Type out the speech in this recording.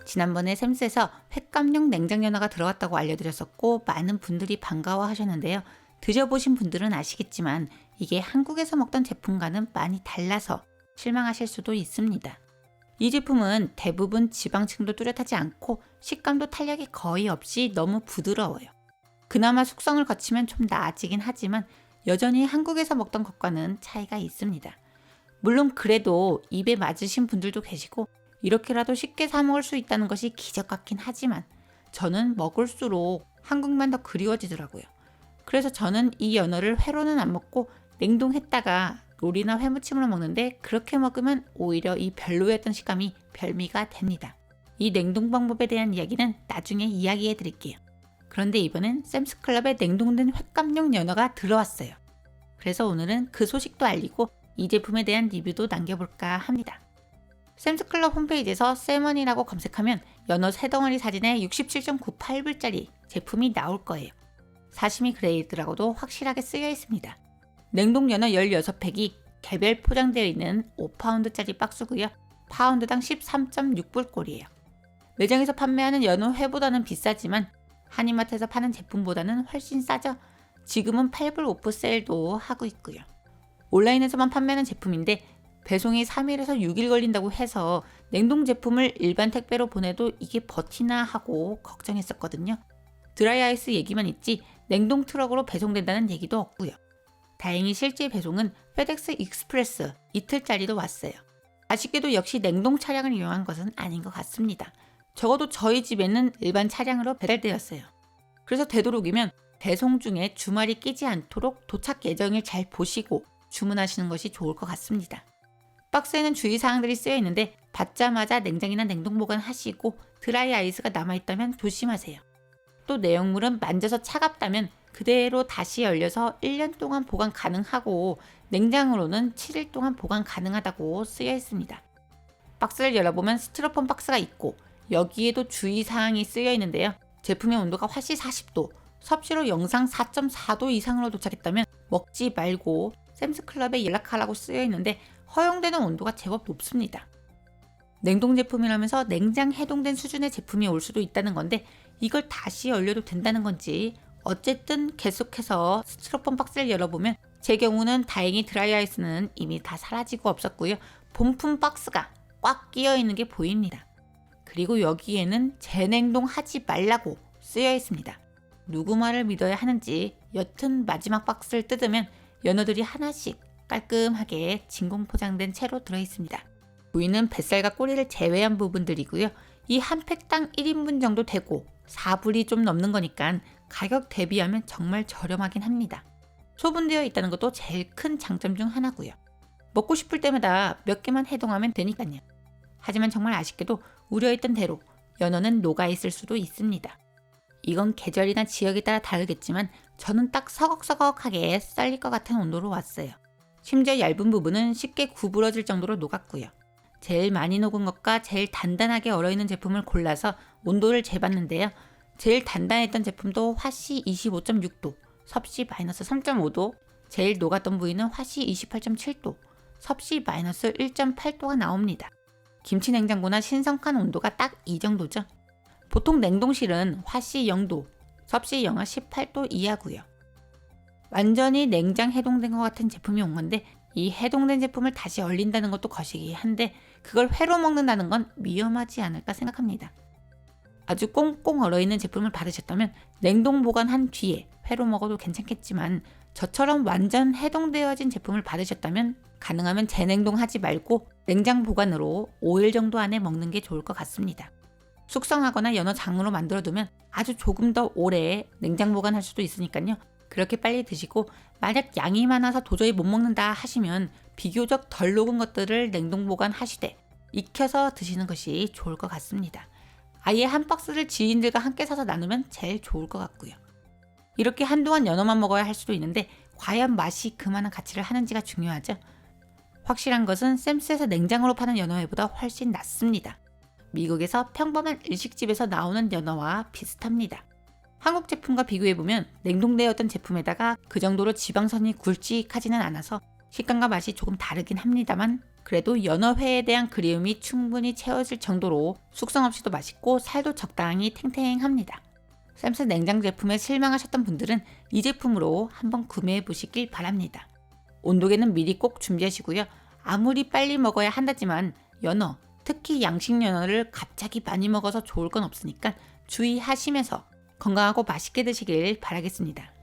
지난번에 샘스에서 횟감용 냉장 연어가 들어왔다고 알려드렸었고 많은 분들이 반가워하셨는데요. 드셔보신 분들은 아시겠지만 이게 한국에서 먹던 제품과는 많이 달라서 실망하실 수도 있습니다. 이 제품은 대부분 지방층도 뚜렷하지 않고 식감도 탄력이 거의 없이 너무 부드러워요. 그나마 숙성을 거치면 좀 나아지긴 하지만 여전히 한국에서 먹던 것과는 차이가 있습니다. 물론 그래도 입에 맞으신 분들도 계시고 이렇게라도 쉽게 사 먹을 수 있다는 것이 기적 같긴 하지만 저는 먹을수록 한국만 더 그리워지더라고요. 그래서 저는 이 연어를 회로는 안 먹고 냉동했다가 요리나 회무침으로 먹는데 그렇게 먹으면 오히려 이 별로였던 식감이 별미가 됩니다. 이 냉동 방법에 대한 이야기는 나중에 이야기해 드릴게요. 그런데 이번엔 샘스클럽에 냉동된 횟감용 연어가 들어왔어요. 그래서 오늘은 그 소식도 알리고 이 제품에 대한 리뷰도 남겨볼까 합니다. 샘스클럽 홈페이지에서 세먼이라고 검색하면 연어 3덩어리 사진에 67.98불짜리 제품이 나올 거예요. 사시미 그레이드라고도 확실하게 쓰여 있습니다. 냉동 연어 16팩이 개별 포장되어 있는 5파운드짜리 박스고요. 파운드당 13.6불 꼴이에요. 매장에서 판매하는 연어 회보다는 비싸지만 한인마트에서 파는 제품보다는 훨씬 싸죠. 지금은 8불 오프 세일도 하고 있고요. 온라인에서만 판매하는 제품인데 배송이 3일에서 6일 걸린다고 해서 냉동 제품을 일반 택배로 보내도 이게 버티나 하고 걱정했었거든요. 드라이아이스 얘기만 있지 냉동 트럭으로 배송된다는 얘기도 없고요. 다행히 실제 배송은 페덱스 익스프레스 이틀짜리도 왔어요. 아쉽게도 역시 냉동 차량을 이용한 것은 아닌 것 같습니다. 적어도 저희 집에는 일반 차량으로 배달되었어요. 그래서 되도록이면 배송 중에 주말이 끼지 않도록 도착 예정일 잘 보시고 주문하시는 것이 좋을 것 같습니다. 박스에는 주의사항들이 쓰여 있는데 받자마자 냉장이나 냉동 보관하시고 드라이 아이스가 남아있다면 조심하세요. 또 내용물은 만져서 차갑다면 그대로 다시 열려서 1년 동안 보관 가능하고 냉장으로는 7일 동안 보관 가능하다고 쓰여 있습니다. 박스를 열어보면 스티로폼 박스가 있고 여기에도 주의사항이 쓰여 있는데요. 제품의 온도가 화씨 40도, 섭씨로 영상 4.4도 이상으로 도착했다면 먹지 말고 샘스클럽에 연락하라고 쓰여 있는데 허용되는 온도가 제법 높습니다. 냉동 제품이라면서 냉장 해동된 수준의 제품이 올 수도 있다는 건데 이걸 다시 열려도 된다는 건지 어쨌든 계속해서 스티로폼 박스를 열어보면 제 경우는 다행히 드라이아이스는 이미 다 사라지고 없었고요. 본품 박스가 꽉 끼어 있는 게 보입니다. 그리고 여기에는 재냉동하지 말라고 쓰여 있습니다. 누구 말을 믿어야 하는지 여튼 마지막 박스를 뜯으면 연어들이 하나씩 깔끔하게 진공 포장된 채로 들어있습니다. 부위는 뱃살과 꼬리를 제외한 부분들이고요. 이 한 팩당 1인분 정도 되고 4불이 좀 넘는 거니까 가격 대비하면 정말 저렴하긴 합니다. 소분되어 있다는 것도 제일 큰 장점 중 하나고요. 먹고 싶을 때마다 몇 개만 해동하면 되니까요. 하지만 정말 아쉽게도 우려했던 대로 연어는 녹아있을 수도 있습니다. 이건 계절이나 지역에 따라 다르겠지만 저는 딱 서걱서걱하게 썰릴 것 같은 온도로 왔어요. 심지어 얇은 부분은 쉽게 구부러질 정도로 녹았고요. 제일 많이 녹은 것과 제일 단단하게 얼어있는 제품을 골라서 온도를 재봤는데요. 제일 단단했던 제품도 화씨 25.6도, 섭씨 마이너스 3.5도, 제일 녹았던 부위는 화씨 28.7도, 섭씨 마이너스 1.8도가 나옵니다. 김치 냉장고나 신성칸 온도가 딱 이 정도죠. 보통 냉동실은 화씨 0도, 섭씨 영하 18도 이하고요. 완전히 냉장 해동된 것 같은 제품이 온 건데 이 해동된 제품을 다시 얼린다는 것도 거시기 한데 그걸 회로 먹는다는 건 위험하지 않을까 생각합니다. 아주 꽁꽁 얼어있는 제품을 받으셨다면 냉동 보관한 뒤에 회로 먹어도 괜찮겠지만 저처럼 완전 해동되어진 제품을 받으셨다면 가능하면 재냉동하지 말고 냉장 보관으로 5일 정도 안에 먹는 게 좋을 것 같습니다. 숙성하거나 연어 장으로 만들어두면 아주 조금 더 오래 냉장 보관할 수도 있으니까요. 그렇게 빨리 드시고 만약 양이 많아서 도저히 못 먹는다 하시면 비교적 덜 녹은 것들을 냉동 보관하시되 익혀서 드시는 것이 좋을 것 같습니다. 아예 한 박스를 지인들과 함께 사서 나누면 제일 좋을 것 같고요. 이렇게 한동안 연어만 먹어야 할 수도 있는데 과연 맛이 그만한 가치를 하는지가 중요하죠. 확실한 것은 샘스에서 냉장으로 파는 연어회보다 훨씬 낫습니다. 미국에서 평범한 일식집에서 나오는 연어와 비슷합니다. 한국 제품과 비교해보면 냉동되었던 제품에다가 그 정도로 지방선이 굵직하지는 않아서 식감과 맛이 조금 다르긴 합니다만 그래도 연어회에 대한 그리움이 충분히 채워질 정도로 숙성 없이도 맛있고 살도 적당히 탱탱합니다. 샘스 냉장 제품에 실망하셨던 분들은 이 제품으로 한번 구매해 보시길 바랍니다. 온도계는 미리 꼭 준비하시고요. 아무리 빨리 먹어야 한다지만 연어, 특히 양식 연어를 갑자기 많이 먹어서 좋을 건 없으니까 주의하시면서 건강하고 맛있게 드시길 바라겠습니다.